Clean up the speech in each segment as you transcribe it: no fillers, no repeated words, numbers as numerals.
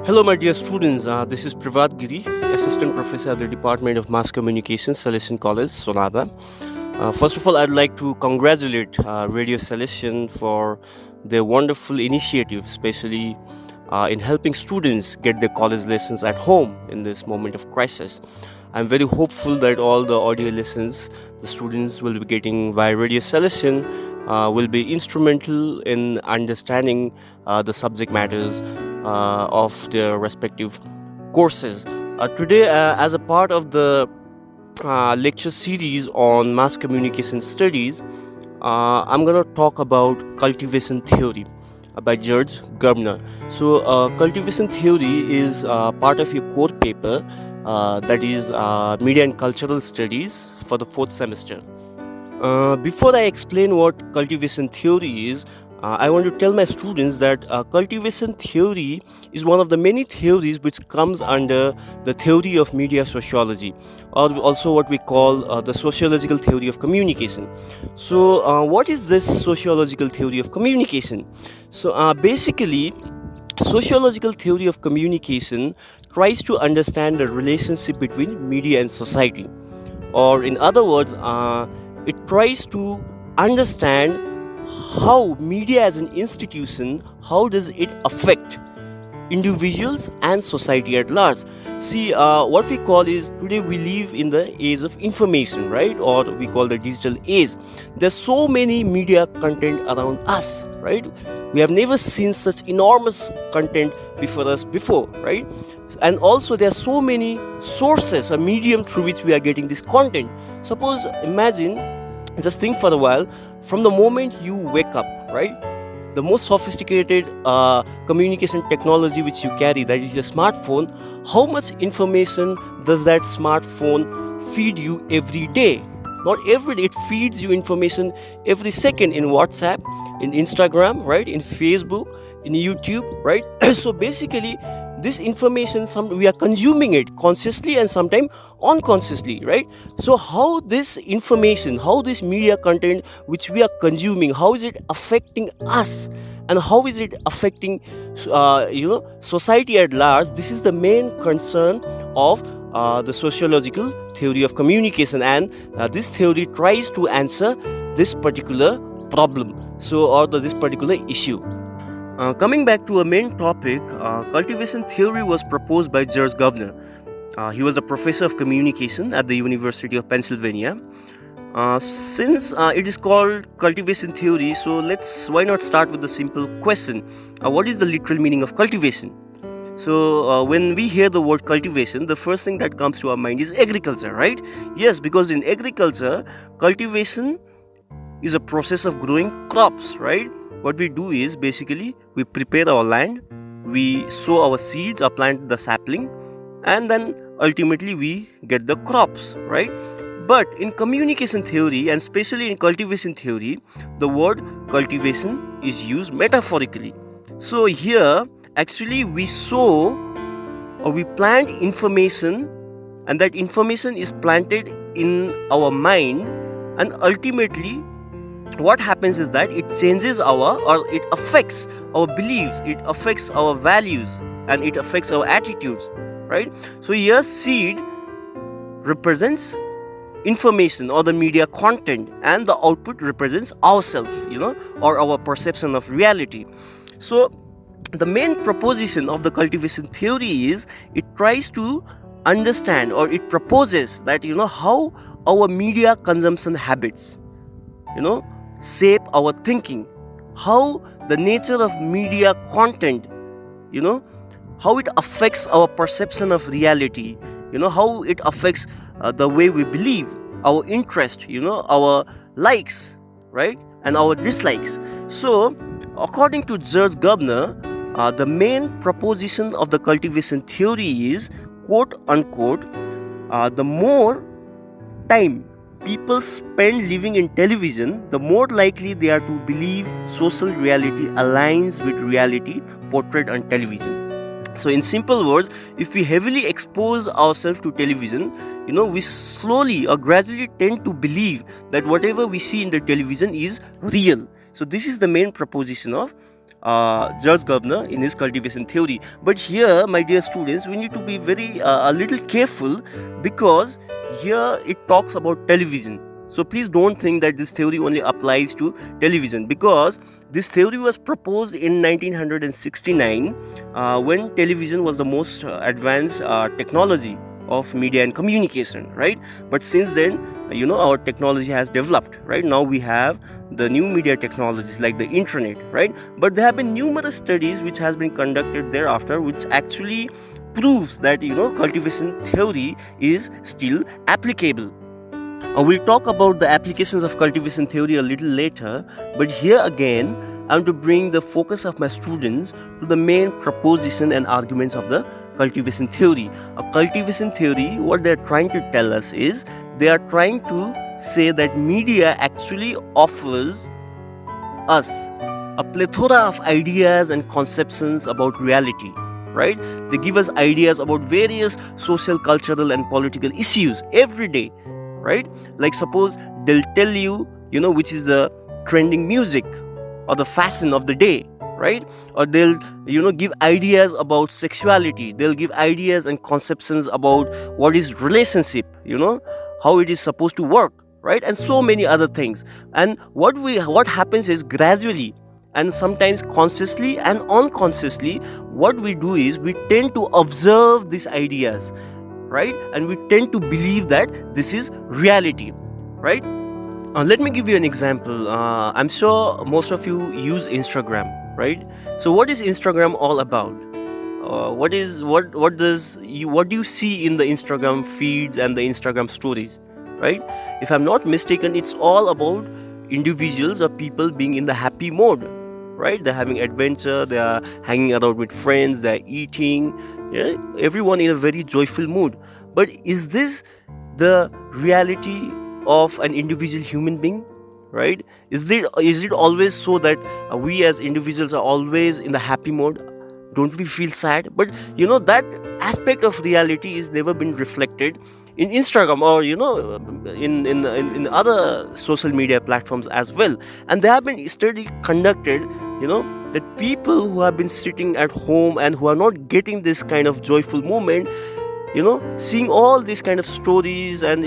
Hello, my dear students. This is Privat Giri, Assistant Professor at the Department of Mass Communication, Salesian College, Sonada. First of all, I'd like to congratulate Radio Salesian for their wonderful initiative, especially in helping students get their college lessons at home in this moment of crisis. I'm very hopeful that all the audio lessons the students will be getting via Radio Salesian will be instrumental in understanding the subject matters of their respective courses. Today, as a part of the lecture series on mass communication studies, I'm going to talk about cultivation theory by George Gardner. So, cultivation theory is part of your core paper, that is Media and Cultural Studies for the 4th semester. Before I explain what cultivation theory is, I want to tell my students that cultivation theory is one of the many theories which comes under the theory of media sociology, or also what we call the sociological theory of communication. So, what is this sociological theory of communication? So, basically, sociological theory of communication tries to understand the relationship between media and society, or in other words, it tries to understand how media as an institution, how does it affect individuals and society at large. See, what we call is, today we live in the age of information, right? Or we call the digital age. There's so many media content around us, right? We have never seen such enormous content before, right? And also there are so many sources, a medium through which we are getting this content. Suppose, imagine, just think for a while, from the moment you wake up, right? The most sophisticated communication technology which you carry, that is your smartphone, how much information does that smartphone feed you every day? Not every day, it feeds you information every second in WhatsApp, in Instagram, right? In Facebook, in YouTube, right? So basically, this information, we are consuming it consciously and sometimes unconsciously, right? So how this information, how this media content which we are consuming, how is it affecting us, and how is it affecting society at large? This is the main concern of the sociological theory of communication, and this theory tries to answer this particular problem, or this particular issue. Coming back to a main topic, cultivation theory was proposed by George Gardner. He was a professor of communication at the University of Pennsylvania. Since it is called cultivation theory, so why not start with the simple question: what is the literal meaning of cultivation? So when we hear the word cultivation, the first thing that comes to our mind is agriculture, right? Yes, because in agriculture, cultivation is a process of growing crops, right? What we do is, basically, we prepare our land, we sow our seeds or plant the sapling, and then ultimately we get the crops, right? But in communication theory, and especially in cultivation theory, the word cultivation is used metaphorically. So here, actually, we sow or we plant information, and that information is planted in our mind, and ultimately what happens is that it changes it affects our beliefs, it affects our values, and it affects our attitudes, right? So here, seed represents information or the media content, and the output represents ourselves, or our perception of reality. So the main proposition of the cultivation theory is, it tries to understand, or it proposes that how our media consumption habits shape our thinking, how the nature of media content, how it affects our perception of reality, how it affects the way we believe, our interest, our likes, right, and our dislikes. So according to George Gardner, the main proposition of the cultivation theory is, quote unquote, the more time people spend living in television, the more likely they are to believe social reality aligns with reality portrayed on television. So in simple words, if we heavily expose ourselves to television, we slowly or gradually tend to believe that whatever we see in the television is real. So this is the main proposition of George Gardner in his cultivation theory. But here, my dear students, we need to be very a little careful, because here it talks about television. So please don't think that this theory only applies to television, because this theory was proposed in 1969 when television was the most advanced technology of media and communication, right? But since then, our technology has developed, right? Now we have the new media technologies like the internet, right? But there have been numerous studies which has been conducted thereafter, which actually proves that cultivation theory is still applicable. We'll talk about the applications of cultivation theory a little later, but here again I want to bring the focus of my students to the main proposition and arguments of the cultivation theory. A cultivation theory, what they're trying to tell us is, they are trying to say that media actually offers us a plethora of ideas and conceptions about reality, right? They give us ideas about various social, cultural and political issues every day, right? Like suppose they'll tell you, which is the trending music or the fashion of the day, right? Or they'll give ideas about sexuality, they'll give ideas and conceptions about what is relationship, how it is supposed to work, right? And so many other things. And what happens is, gradually and sometimes consciously and unconsciously, what we do is we tend to observe these ideas, right? And we tend to believe that this is reality, right? Let me give you an example. I'm sure most of you use Instagram, right? So what is Instagram all about? What do you see in the Instagram feeds and the Instagram stories, right? If I'm not mistaken, it's all about individuals or people being in the happy mode, right? They're having adventure, they are hanging around with friends, they're eating, everyone in a very joyful mood. But is this the reality of an individual human being, right? Is it always so that we as individuals are always in the happy mode? Don't we feel sad? But that aspect of reality is never been reflected in Instagram or in other social media platforms as well. And there have been studies conducted, that people who have been sitting at home and who are not getting this kind of joyful moment, seeing all these kind of stories and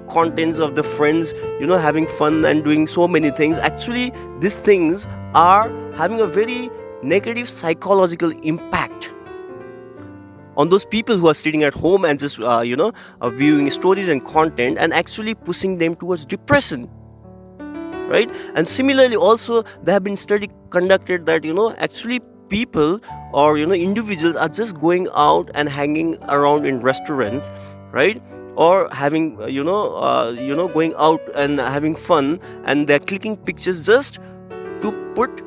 contents of the friends having fun and doing so many things, actually these things are having a very negative psychological impact on those people who are sitting at home and just viewing stories and content, and actually pushing them towards depression, right? And similarly also, there have been studies conducted that actually people or individuals are just going out and hanging around in restaurants, right? Or having going out and having fun, and they're clicking pictures just to put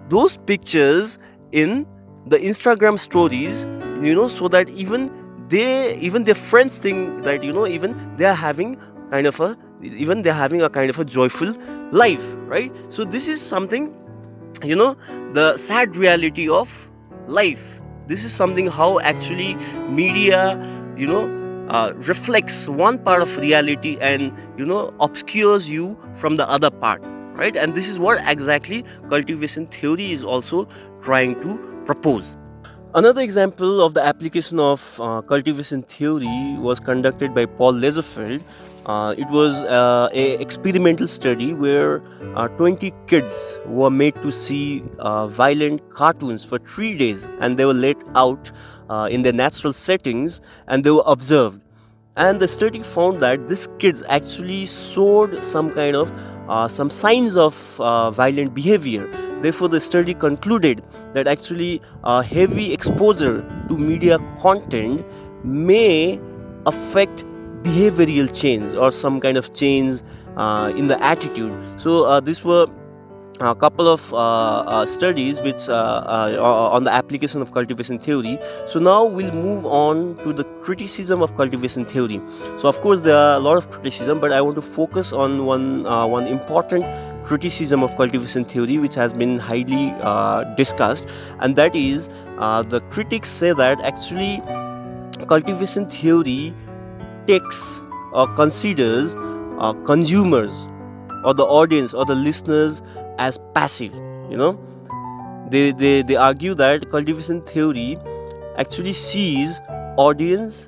those pictures in the Instagram stories, so that even their friends think that even they're having a kind of a joyful life, right? So this is something, the sad reality of life. This is something how actually media reflects one part of reality and obscures you from the other part, right? And this is what exactly cultivation theory is also trying to propose. Another example of the application of cultivation theory was conducted by Paul Lazarsfeld. It was an experimental study where 20 kids were made to see violent cartoons for 3 days, and they were let out in their natural settings, and they were observed. And the study found that these kids actually showed some kind of some signs of violent behavior. Therefore, the study concluded that actually heavy exposure to media content may affect behavioral change or some kind of change in the attitude. So these were a couple of studies which on the application of cultivation theory. So now we'll move on to the criticism of cultivation theory. So of course there are a lot of criticism, but I want to focus on one important criticism of cultivation theory which has been highly discussed, and that is the critics say that actually cultivation theory takes or considers consumers or the audience or the listeners as passive. They argue that cultivation theory actually sees audience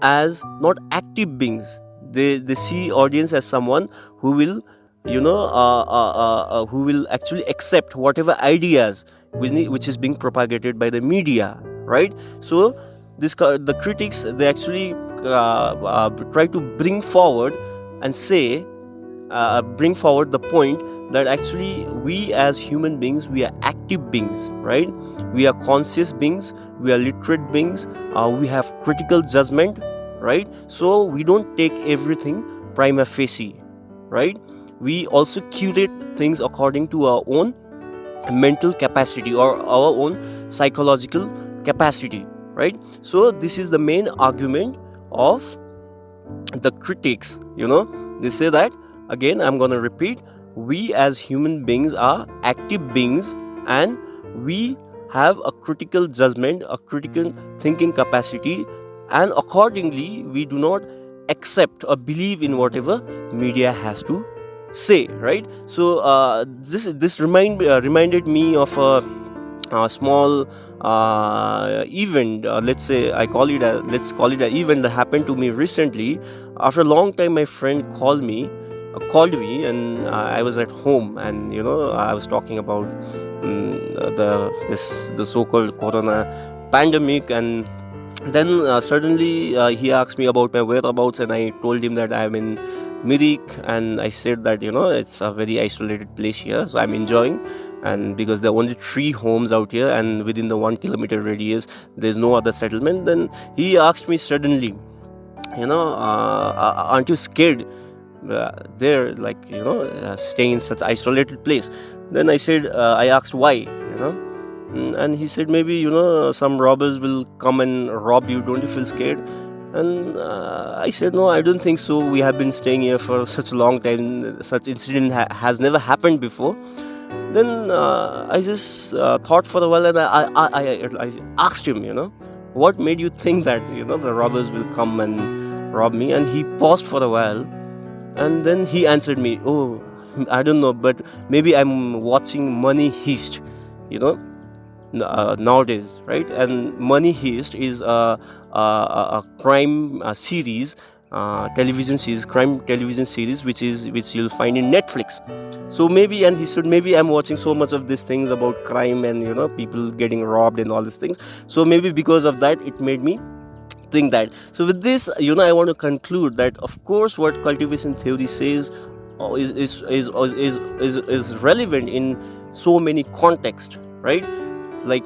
as not active beings. They see audience as someone who will, who will actually accept whatever ideas which is being propagated by the media, right? So the critics, they actually try to bring forward and say, bring forward the point that actually we as human beings, we are active beings, right? We are conscious beings, we are literate beings, we have critical judgment, right? So we don't take everything prima facie, right? We also curate things according to our own mental capacity or our own psychological capacity, right? So this is the main argument of the critics. They say that, again I'm going to repeat, we as human beings are active beings, and we have a critical judgment, a critical thinking capacity, and accordingly we do not accept or believe in whatever media has to say, right? So this reminded me of a small event. Let's call it an event that happened to me recently. After a long time, my friend called me, and I was at home, and I was talking about the so-called corona pandemic, and then suddenly he asked me about my whereabouts, and I told him that I'm in Mirik, and I said that it's a very isolated place here, so I'm enjoying. And because there are only 3 homes out here, and within the 1 kilometer radius there's no other settlement, then he asked me suddenly, aren't you scared there, like staying in such isolated place? Then I asked why, and he said, maybe some robbers will come and rob you, don't you feel scared? And I said, no, I don't think so. We have been staying here for such a long time, such incident has never happened before. Then I just thought for a while, and I asked him, what made you think that the robbers will come and rob me? And he paused for a while, and then he answered me, oh, I don't know, but maybe I'm watching Money Heist, nowadays, right? And Money Heist is a crime series, television series, crime television series, which you'll find in Netflix. So maybe, and he said, maybe I'm watching so much of these things about crime and people getting robbed and all these things. So maybe because of that, it made me think that. So with this, I want to conclude that, of course, what cultivation theory says is relevant in so many contexts, right? Like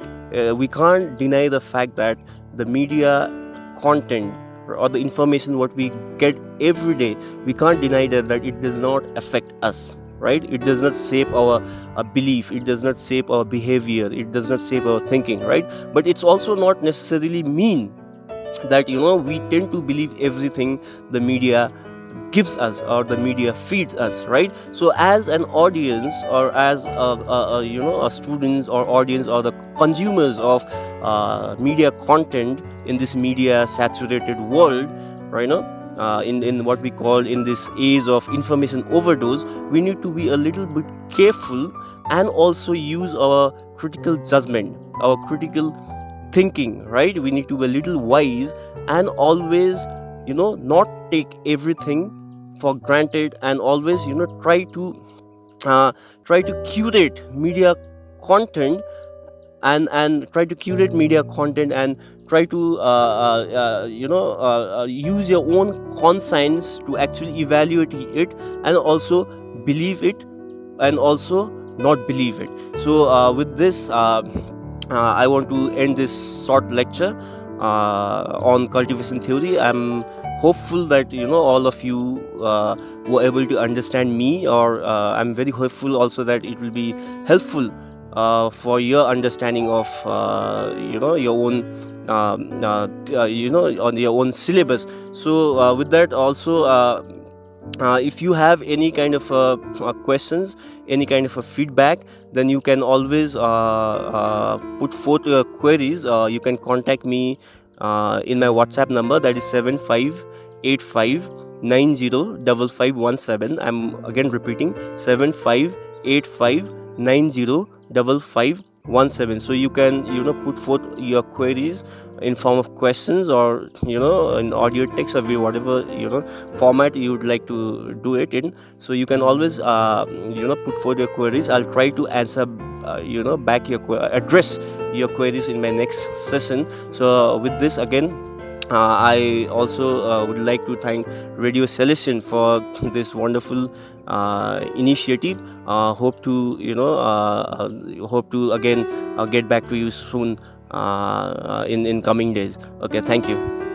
we can't deny the fact that the media content or the information what we get every day, we can't deny that it does not affect us, right? It does not shape our belief, it does not shape our behavior, it does not shape our thinking, right? But it's also not necessarily mean that we tend to believe everything the media gives us or the media feeds us, right? So as an audience, or as a students or audience, or the consumers of media content in this media saturated world, right? In what we call, in this age of information overdose, we need to be a little bit careful and also use our critical judgment, our critical thinking, right? We need to be a little wise and always not take everything for granted, and always try to curate media content, and try to curate media content and try to use your own conscience to actually evaluate it, and also believe it, and also not believe it. So with this, I want to end this short lecture on cultivation theory. I'm hopeful that all of you were able to understand me, or I'm very hopeful also that it will be helpful for your understanding of your own on your own syllabus. So with that also, if you have any kind of questions, any kind of feedback, then you can always put forth your queries. You can contact me in my WhatsApp number, that is 7585905517. I'm again repeating, 7585905517. 17. So you can put forth your queries in form of questions, or in audio, text, or whatever format you would like to do it in. So you can always put forth your queries. I'll try to answer back address your queries in my next session. So with this, again, I also would like to thank Radio Selection for this wonderful initiative. Hope to again get back to you soon in coming days. Okay, thank you.